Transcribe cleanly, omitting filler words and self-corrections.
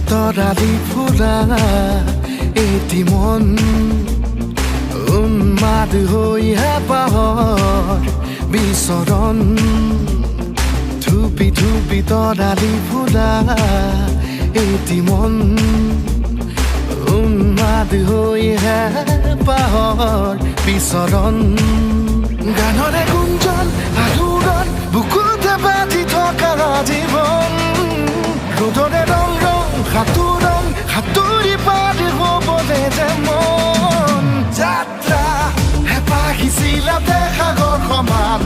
তৰালি ফুৰা এটি মন উন্মাদ হৈ হেঁপাহৰ বিচৰণ ধুপি ধুপি তৰালি ফুৰা এটি মন উন্মাদ হৈ হেঁপাহৰ বিচৰণ গানৰে গুঞ্জন আলোড়ন বুকুতে বাঁধি থকা জীৱন ৰ'দৰে ৰং ৰং সাঁতুৰি পাৰি হ'বলে যে মন যাত্ৰা হেঁপাহিছিলা দেখা ঘৰ সমান